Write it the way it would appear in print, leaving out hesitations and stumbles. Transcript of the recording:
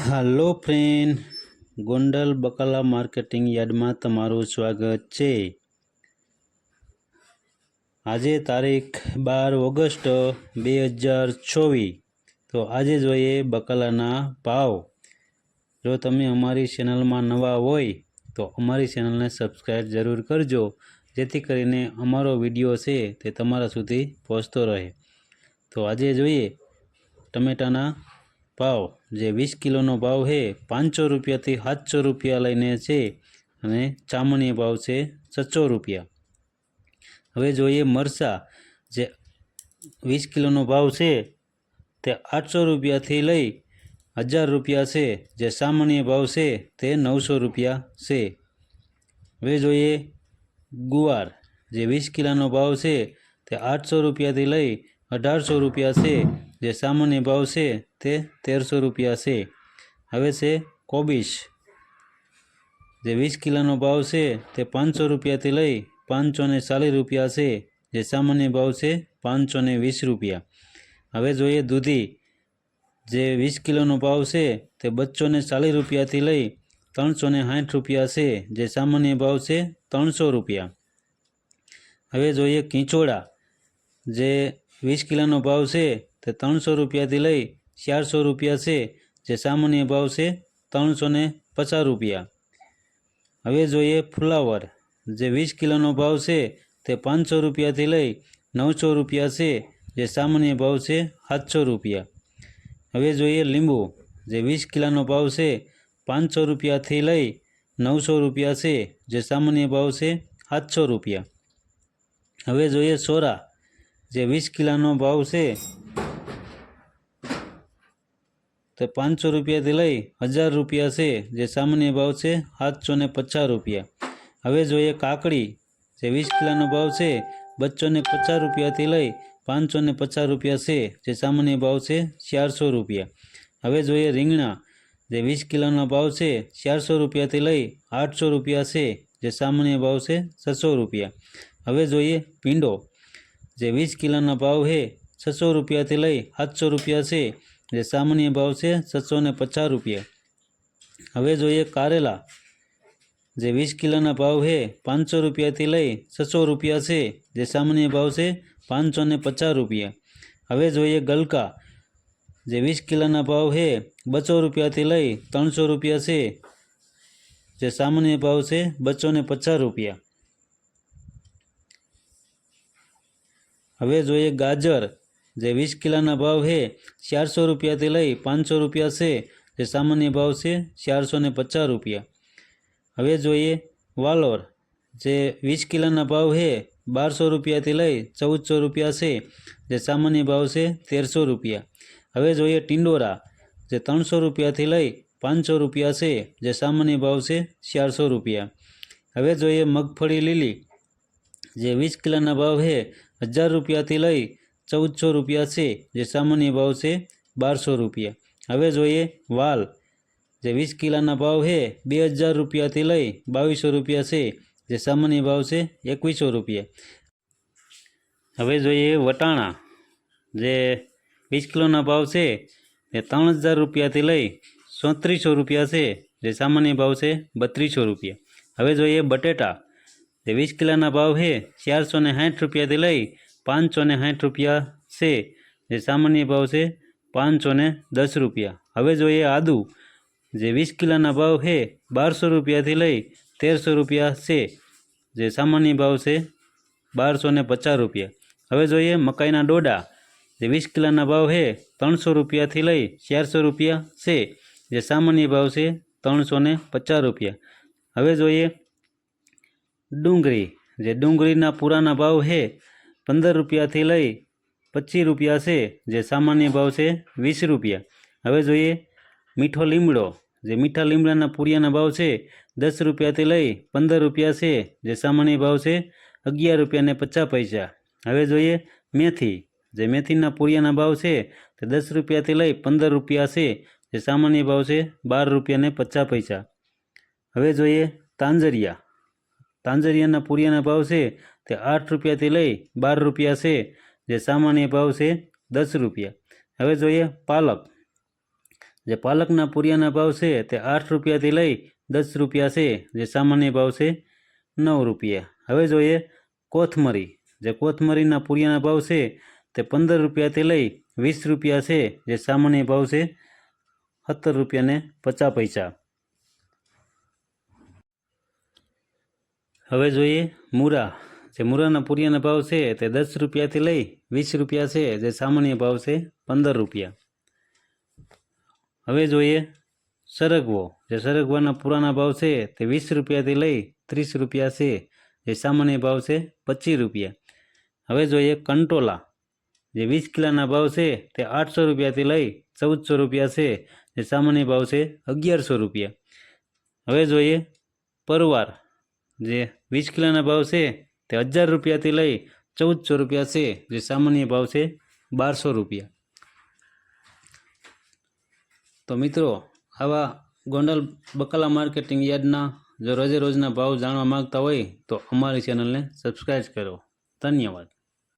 હાલો friend, Gondal બકાલા marketing યાર્ડમાં તમારું સ્વાગત છે। આજે તારીખ 12 ઓગસ્ટ 2024। તો આજે જોઈએ બકાલાના ભાવ। જો તમે અમારી ચેનલમાં નવા હોય તો અમારી ચેનલને સબસ્ક્રાઈબ જરૂર કરજો, જેથી કરીને અમારો વિડીયો છે તે તમારા સુધી પહોંચતો રહે। તો આજે જોઈએ ટમેટાના ભાવ। જે 20 કિલોનો ભાવ છે 500 રૂપિયાથી 700 રૂપિયા લઈને છે, અને ચામડીનો ભાવ છે 600 રૂપિયા। હવે જોઈએ મરચાં। જે 20 કિલોનો ભાવ છે તે 800 રૂપિયાથી લઈ 1000 રૂપિયા છે। જે સામાન્ય ભાવ છે તે 900 રૂપિયા છે। હવે જોઈએ ગુવાર। જે 20 કિલોનો ભાવ છે તે 800 રૂપિયાથી લઈ 1800 રૂપિયા છે। જે સામાન્ય ભાવ છે તે 1300 રૂપિયા છે। હવે છે કોબીજ। જે 20 કિલોનો ભાવ છે તે 500 રૂપિયાથી લઈ 540 રૂપિયા છે। જે સામાન્ય ભાવ છે 520 રૂપિયા। હવે જોઈએ દૂધી। જે 20 કિલોનો ભાવ છે તે 240 રૂપિયાથી લઈ 360 રૂપિયા છે। જે સામાન્ય ભાવ છે 300 રૂપિયા। હવે જોઈએ કીંચોડા। જે 20 કિલોનો ભાવ છે તે 300 રૂપિયાથી લઈ 400 રૂપિયા છે। જે સામાન્ય ભાવ છે 350 રૂપિયા। હવે જોઈએ ફુલાવર। જે 20 કિલોનો ભાવ છે તે 500 રૂપિયાથી લઈ 900 રૂપિયા છે। જે સામાન્ય ભાવ છે 700 રૂપિયા। હવે જોઈએ લીંબુ। જે 20 કિલોનો ભાવ છે 500 રૂપિયાથી લઈ 900 રૂપિયા છે। જે સામાન્ય ભાવ છે 700 રૂપિયા। હવે જોઈએ સોરા। જે 20 કિલોનો ભાવ છે તે 500 રૂપિયાથી લઈ 1000 રૂપિયા છે। જે સામાન્ય ભાવ છે 750 રૂપિયા। હવે જોઈએ કાકડી। જે 20 કિલોનો ભાવ છે 250 રૂપિયાથી લઈ 550 રૂપિયા છે। જે સામાન્ય ભાવ છે 400 રૂપિયા। હવે જોઈએ રીંગણા। જે 20 કિલોનો ભાવ છે 400 રૂપિયાથી લઈ 800 રૂપિયા છે। જે સામાન્ય ભાવ છે 600 રૂપિયા। હવે જોઈએ ભીંડો। જે 20 કિલોના ભાવ છે 600 રૂપિયાથી લઈ 700 રૂપિયા છે। જે સામાન્ય ભાવ છે 650 રૂપિયા। હવે જોઈએ કારેલા। જે 20 કિલોના ભાવ છે 500 રૂપિયાથી લઈ 600 રૂપિયા છે। જે સામાન્ય ભાવ છે 550 રૂપિયા। હવે જોઈએ ગલકા। જે 20 કિલોના ભાવ છે 200 રૂપિયાથી લઈ 300 રૂપિયા છે। જે સામાન્ય ભાવ છે 250 રૂપિયા। હવે જોઈએ ગાજર। જે 20 કિલોના ભાવ છે 400 રૂપિયાથી લઈ 500 રૂપિયા છે। જે સામાન્ય ભાવ છે 450 રૂપિયા। હવે જોઈએ વાલોર। જે 20 કિલોના ભાવ છે 1200 રૂપિયાથી લઈ 1400 રૂપિયા છે। જે સામાન્ય ભાવ છે 1300 રૂપિયા। હવે જોઈએ ટિંડોરા। જે 300 રૂપિયાથી લઈ 500 રૂપિયા છે। જે સામાન્ય ભાવ છે 400 રૂપિયા। હવે જોઈએ મગફળી લીલી। જે 20 કિલોના ભાવ છે 1000 રૂપિયાથી લઈ 1400 રૂપિયા છે। જે સામાન્ય ભાવ છે 1200 રૂપિયા। હવે જોઈએ વાલ। જે 20 કિલોના ભાવ છે 2000 રૂપિયાથી લઈ 2200 રૂપિયા છે। જે સામાન્ય ભાવ છે 2100 રૂપિયા। હવે જોઈએ વટાણા। જે 20 કિલોના ભાવ છે તે 3000 રૂપિયાથી લઈ 3400 રૂપિયા છે। જે સામાન્ય ભાવ છે 3200 રૂપિયા। હવે જોઈએ બટેટા। જે 20 કિલોના ભાવ છે 460 રૂપિયાથી લઈ 560 રૂપિયા છે। જે સામાન્ય ભાવ છે 510 રૂપિયા। હવે જોઈએ આદુ। જે 20 કિલોના ભાવ છે 1200 રૂપિયાથી લઈ 1300 રૂપિયા છે। જે સામાન્ય ભાવ છે 1250 રૂપિયા। હવે જોઈએ મકાઈના ડોડા। જે 20 કિલોના ભાવ છે 300 રૂપિયાથી લઈ 400 રૂપિયા છે। જે સામાન્ય ભાવ છે 350 રૂપિયા। હવે જોઈએ ડુંગળી। જે ડુંગળીના પૂરાના ભાવ છે 15 રૂપિયાથી લઈ 25 રૂપિયા છે। જે સામાન્ય ભાવ છે 20 રૂપિયા। હવે જોઈએ મીઠો લીમડો। જે મીઠા લીમડાના પૂરિયાના ભાવ છે 10 રૂપિયાથી લઈ 15 રૂપિયા છે। જે સામાન્ય ભાવ છે 11 રૂપિયા ને 50 પૈસા। હવે જોઈએ મેથી। જે મેથીના પૂરિયાના ભાવ છે તે 10 રૂપિયાથી લઈ 15 રૂપિયા છે। જે સામાન્ય ભાવ છે 12 રૂપિયા ને 50 પૈસા। હવે જોઈએ તાંજરિયા। તાંજરિયાના પૂરિયાના ભાવ છે તે 8 રૂપિયાથી લઈ 12 રૂપિયા છે। જે સામાન્ય ભાવ છે 10 રૂપિયા। હવે જોઈએ પાલક। જે પાલકના પૂરિયાના ભાવ છે તે 8 રૂપિયાથી લઈ 10 રૂપિયા છે, જે સામાન્ય ભાવ છે 9 રૂપિયા. હવે જોઈએ કોથમરી. જે કોથમરીના પૂરિયાના ભાવ છે તે 15 રૂપિયાથી લઈ 20 રૂપિયા છે, જે સામાન્ય ભાવ છે 17 રૂપિયા ને 50 પૈસા. હવે જોઈએ મૂરા. જે મૂરાના પૂરિયાના ભાવ છે તે 10 રૂપિયાથી લઈ 20 રૂપિયા છે, જે સામાન્ય ભાવ છે 15 રૂપિયા. હવે જોઈએ સરગવો. જે સરગવાના પૂરાના ભાવ છે તે 20 રૂપિયાથી લઈ 30 રૂપિયા છે, જે સામાન્ય ભાવ છે 25 રૂપિયા. હવે જોઈએ કંટોલા. જે 20 કિલોના ભાવ છે તે 800 રૂપિયાથી લઈ 1400 રૂપિયા છે, જે સામાન્ય ભાવ છે 1100 રૂપિયા. હવે જોઈએ પરવાર. જે 20 કિલોના ભાવ છે તે 1000 રૂપિયાથી લઈ 1400 રૂપિયા છે, જે સામાન્ય ભાવ છે 1200 રૂપિયા. તો મિત્રો, આવા ગોંડલ બકાલા માર્કેટિંગ યાર્ડના જો રોજે રોજના ભાવ જાણવા માંગતા હોય તો અમારી ચેનલને સબસ્ક્રાઈબ કરો. ધન્યવાદ.